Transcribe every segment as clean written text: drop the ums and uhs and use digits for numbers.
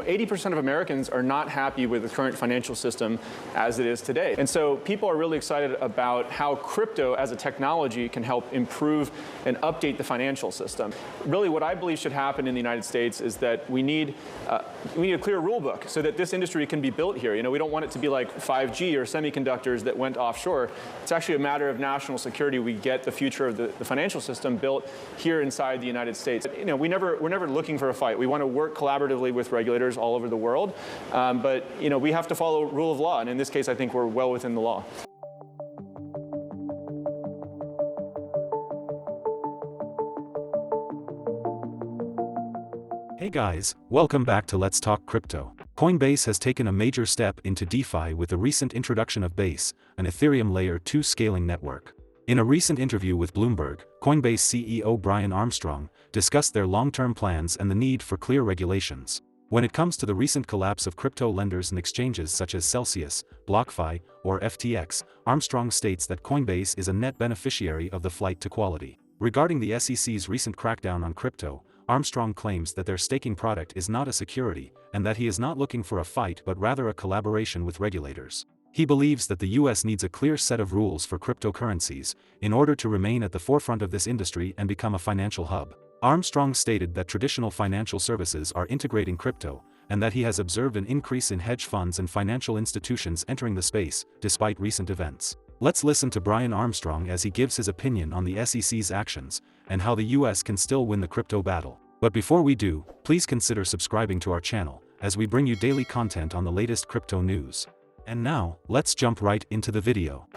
80% of Americans are not happy with the current financial system as it is today. And so people are really excited about how crypto as a technology can help improve and update the financial system. Really what I believe should happen in the United States is that we need a clear rule book so that this industry can be built here. We don't want it to be like 5G or semiconductors that went offshore. It's actually a matter of national security. We get the future of the financial system built here inside the United States. We're never looking for a fight. We want to work collaboratively with regulators all over the world, but we have to follow rule of law, and in this case, I think we're well within the law. Hey guys, welcome back to Let's Talk Crypto. Coinbase has taken a major step into DeFi with the recent introduction of Base, an Ethereum Layer 2 scaling network. In a recent interview with Bloomberg, Coinbase CEO Brian Armstrong discussed their long-term plans and the need for clear regulations. When it comes to the recent collapse of crypto lenders and exchanges such as Celsius, Blockfi, or FTX, Armstrong states that Coinbase is a net beneficiary of the flight to quality. Regarding the SEC's recent crackdown on crypto, Armstrong claims that their staking product is not a security, and that he is not looking for a fight but rather a collaboration with regulators. He believes that the US needs a clear set of rules for cryptocurrencies in order to remain at the forefront of this industry and become a financial hub. Armstrong stated that traditional financial services are integrating crypto, and that he has observed an increase in hedge funds and financial institutions entering the space, despite recent events. Let's listen to Brian Armstrong as he gives his opinion on the SEC's actions, and how the US can still win the crypto battle. But before we do, please consider subscribing to our channel, as we bring you daily content on the latest crypto news. And now, let's jump right into the video.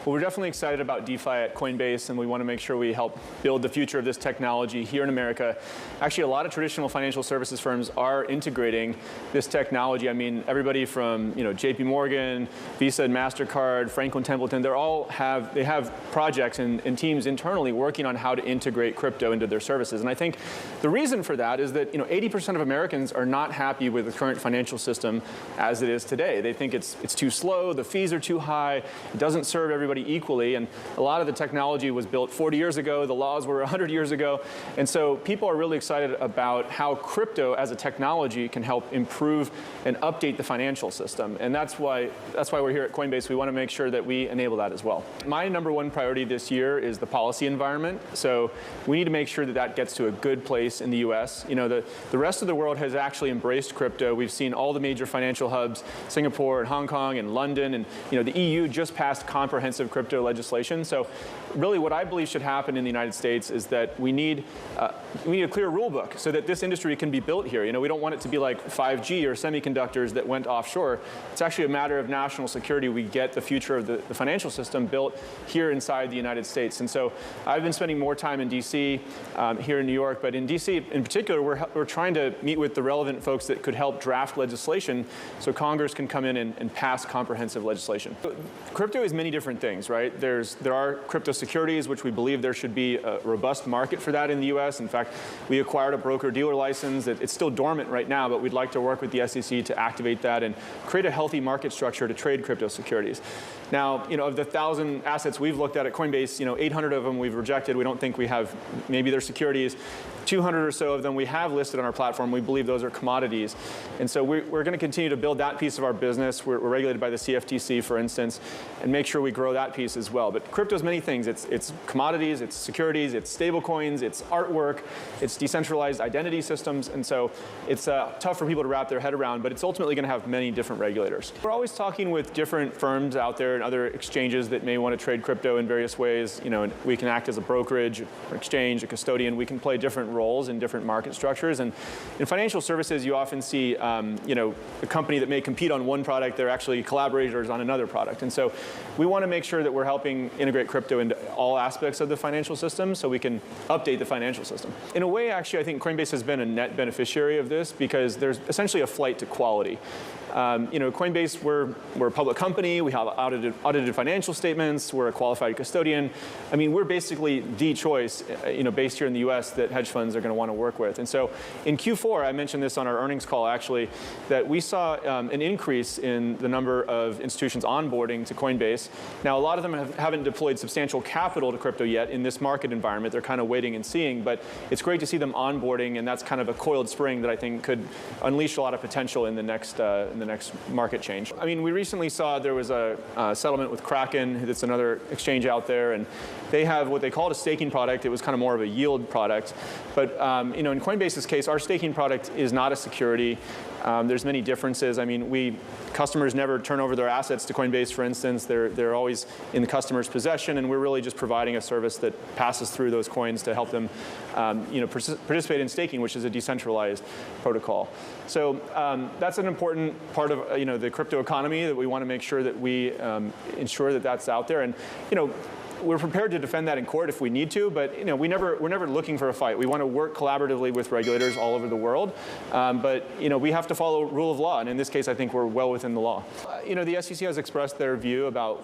Well, we're definitely excited about DeFi at Coinbase, and we want to make sure we help build the future of this technology here in America. Actually, a lot of traditional financial services firms are integrating this technology. I mean, everybody from JP Morgan, Visa and MasterCard, Franklin Templeton, they have projects and teams internally working on how to integrate crypto into their services. And I think the reason for that is that 80% of Americans are not happy with the current financial system as it is today. They think it's too slow, the fees are too high, it doesn't serve everybody equally, and a lot of the technology was built 40 years ago, the laws were 100 years ago, and so people are really excited about how crypto as a technology can help improve and update the financial system, and that's why we're here at Coinbase. We want to make sure that we enable that as well. My number one priority this year is the policy environment, so we need to make sure that that gets to a good place in the US. The rest of the world has actually embraced crypto. We've seen all the major financial hubs, Singapore and Hong Kong and London, and the EU just passed comprehensive crypto legislation. So really what I believe should happen in the United States is that we need a clear rule book so that this industry can be built here. We don't want it to be like 5G or semiconductors that went offshore. It's actually a matter of national security. We get the future of the financial system built here inside the United States. And so I've been spending more time in DC, here in New York, but in DC in particular, we're trying to meet with the relevant folks that could help draft legislation so Congress can come in and pass comprehensive legislation. Crypto is many different things, right? There are crypto securities, which we believe there should be a robust market for that in the US. In fact, we acquired a broker-dealer license. It's still dormant right now, but we'd like to work with the SEC to activate that and create a healthy market structure to trade crypto securities. Now, of the 1,000 assets we've looked at Coinbase, 800 of them we've rejected. We don't think we have, maybe they're securities. 200 or so of them we have listed on our platform. We believe those are commodities. And so we're going to continue to build that piece of our business. We're regulated by the CFTC, for instance, and make sure we grow that piece as well. But crypto is many things. It's commodities, it's securities, it's stable coins, it's artwork, it's decentralized identity systems. And so it's tough for people to wrap their head around, but it's ultimately going to have many different regulators. We're always talking with different firms out there and other exchanges that may want to trade crypto in various ways. And we can act as a brokerage, an exchange, a custodian. We can play different roles in different market structures. And in financial services, you often see a company that may compete on one product, they're actually collaborators on another product. And so we want to make sure that we're helping integrate crypto into all aspects of the financial system so we can update the financial system. In a way, actually, I think Coinbase has been a net beneficiary of this because there's essentially a flight to quality. Coinbase, we're a public company. We have audited financial statements. We're a qualified custodian. I mean, we're basically the choice, based here in the U.S. that hedge funds are going to want to work with. And so in Q4, I mentioned this on our earnings call, actually, that we saw an increase in the number of institutions onboarding to Coinbase. Now, a lot of them haven't deployed substantial capital to crypto yet in this market environment. They're kind of waiting and seeing, but it's great to see them onboarding, and that's kind of a coiled spring that I think could unleash a lot of potential in the next market change. I mean, we recently saw there was a settlement with Kraken. That's another exchange out there, and they have what they called a staking product. It was kind of more of a yield product, but in Coinbase's case, our staking product is not a security. There's many differences. I mean, customers never turn over their assets to Coinbase, for instance. They're always in the customer's possession, and we're really just providing a service that passes through those coins to help them participate in staking, which is a decentralized protocol. So that's an important part of the crypto economy that we want to make sure that we ensure that that's out there. And we're prepared to defend that in court if we need to, but we're never looking for a fight. We want to work collaboratively with regulators all over the world, but we have to follow rule of law, and in this case, I think we're well within the law. The SEC has expressed their view about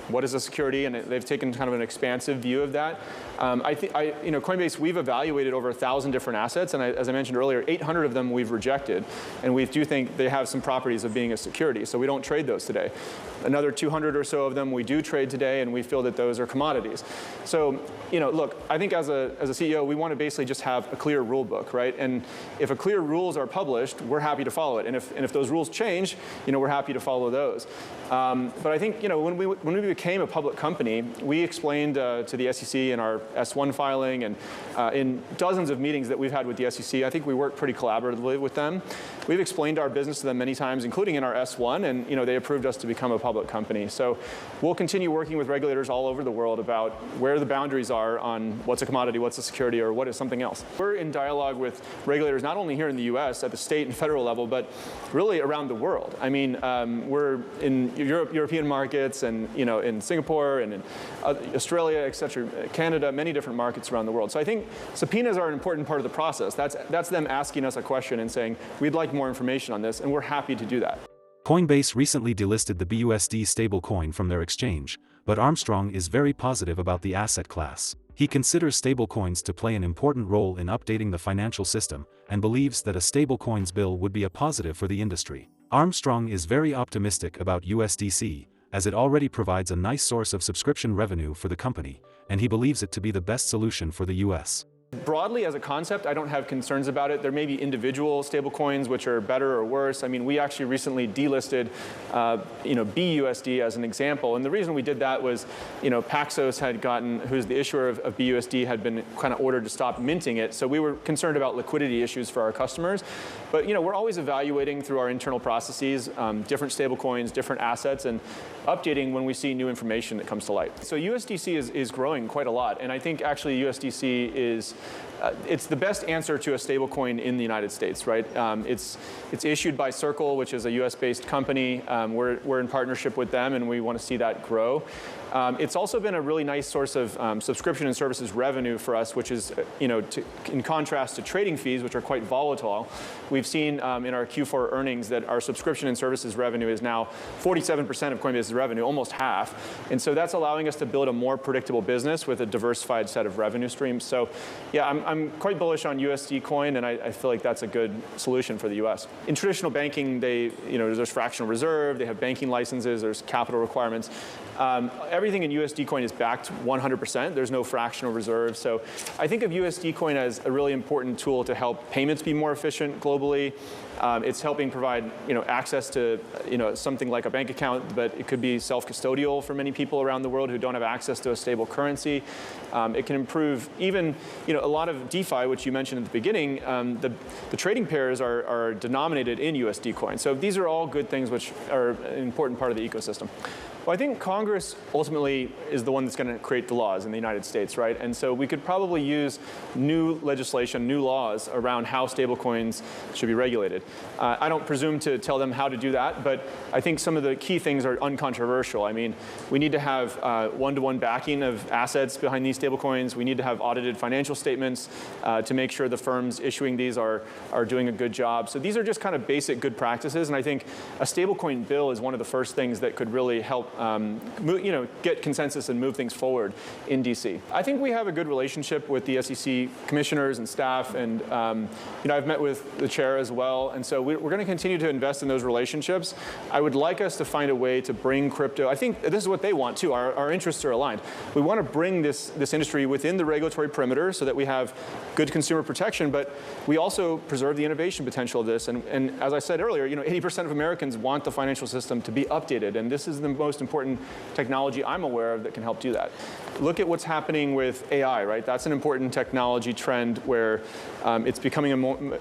what is a security, and they've taken kind of an expansive view of that. Coinbase, we've evaluated over 1,000 different assets, and as I mentioned earlier, 800 of them we've rejected, and we do think they have some properties of being a security, so we don't trade those today. Another 200 or so of them we do trade today, and we feel that those are commodities. So, look, I think as a CEO, we want to basically just have a clear rule book, right? And if a clear rules are published, we're happy to follow it. And if those rules change, we're happy to follow those. But I think, when we became a public company, we explained to the SEC in our S1 filing and in dozens of meetings that we've had with the SEC, I think we work pretty collaboratively with them. We've explained our business to them many times, including in our S1, and they approved us to become a public company. So we'll continue working with regulators all over the world about where the boundaries are on what's a commodity, what's a security, or what is something else. We're in dialogue with regulators not only here in the US at the state and federal level, but really around the world. I mean, we're in European markets and in Singapore and in Australia, et cetera, Canada, many different markets around the world. So I think subpoenas are an important part of the process. That's them asking us a question and saying, we'd like more information on this, and we're happy to do that. Coinbase recently delisted the BUSD stablecoin from their exchange, but Armstrong is very positive about the asset class. He considers stablecoins to play an important role in updating the financial system, and believes that a stablecoins bill would be a positive for the industry. Armstrong is very optimistic about USDC, as it already provides a nice source of subscription revenue for the company, and he believes it to be the best solution for the US. Broadly, as a concept, I don't have concerns about it. There may be individual stablecoins which are better or worse. I mean, we actually recently delisted, BUSD as an example, and the reason we did that was, Paxos had who's the issuer of BUSD, had been kind of ordered to stop minting it. So we were concerned about liquidity issues for our customers. But we're always evaluating through our internal processes different stablecoins, different assets, and updating when we see new information that comes to light. So USDC is growing quite a lot, and I think actually USDC is it's the best answer to a stablecoin in the United States, right? It's issued by Circle, which is a US-based company. We're in partnership with them, and we want to see that grow. It's also been a really nice source of subscription and services revenue for us, which is, in contrast to trading fees, which are quite volatile. We've seen in our Q4 earnings that our subscription and services revenue is now 47% of Coinbase's revenue, almost half. And so that's allowing us to build a more predictable business with a diversified set of revenue streams. So yeah, I'm quite bullish on USD coin, and I feel like that's a good solution for the US. In traditional banking, there's fractional reserve, they have banking licenses, there's capital requirements. Everything in USD coin is backed 100%. There's no fractional reserve. So I think of USD coin as a really important tool to help payments be more efficient globally. It's helping provide access to something like a bank account, but it could be self-custodial for many people around the world who don't have access to a stable currency. It can improve even a lot of DeFi, which you mentioned at the beginning. The trading pairs are denominated in USD coin. So these are all good things which are an important part of the ecosystem. Well, I think Congress ultimately is the one that's going to create the laws in the United States, right? And so we could probably use new legislation, new laws around how stablecoins should be regulated. I don't presume to tell them how to do that, but I think some of the key things are uncontroversial. I mean, we need to have one-to-one backing of assets behind these stablecoins. We need to have audited financial statements to make sure the firms issuing these are doing a good job. So these are just kind of basic good practices, and I think a stablecoin bill is one of the first things that could really help get consensus and move things forward in DC. I think we have a good relationship with the SEC commissioners and staff, and I've met with the chair as well, and so we're going to continue to invest in those relationships. I would like us to find a way to bring crypto. I think this is what they want too. Our interests are aligned. We want to bring this industry within the regulatory perimeter so that we have good consumer protection, but we also preserve the innovation potential of this. And as I said earlier, 80% of Americans want the financial system to be updated, and this is the most important technology I'm aware of that can help do that. Look at what's happening with AI, right? That's an important technology trend where it's becoming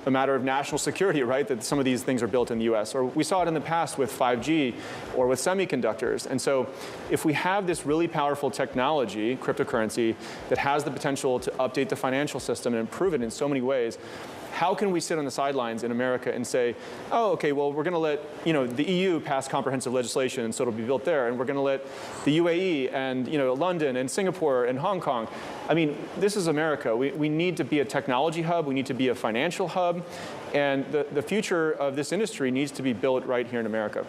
a matter of national security, right? That some of these things are built in the US. Or we saw it in the past with 5G or with semiconductors. And so if we have this really powerful technology, cryptocurrency, that has the potential to update the financial system and improve it in so many ways, how can we sit on the sidelines in America and say, oh, okay, well, we're going to let the EU pass comprehensive legislation, and so it'll be built there, and we're going to let the UAE and London and Singapore and Hong Kong. I mean, this is America. We need to be a technology hub. We need to be a financial hub, and the future of this industry needs to be built right here in America.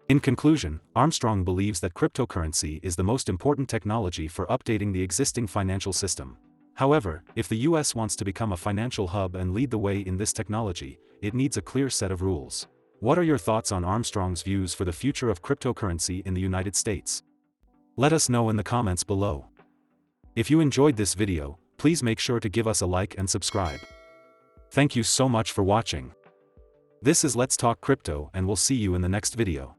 In conclusion, Armstrong believes that cryptocurrency is the most important technology for updating the existing financial system. However, if the US wants to become a financial hub and lead the way in this technology, it needs a clear set of rules. What are your thoughts on Armstrong's views for the future of cryptocurrency in the United States? Let us know in the comments below. If you enjoyed this video, please make sure to give us a like and subscribe. Thank you so much for watching. This is Let's Talk Crypto, and we'll see you in the next video.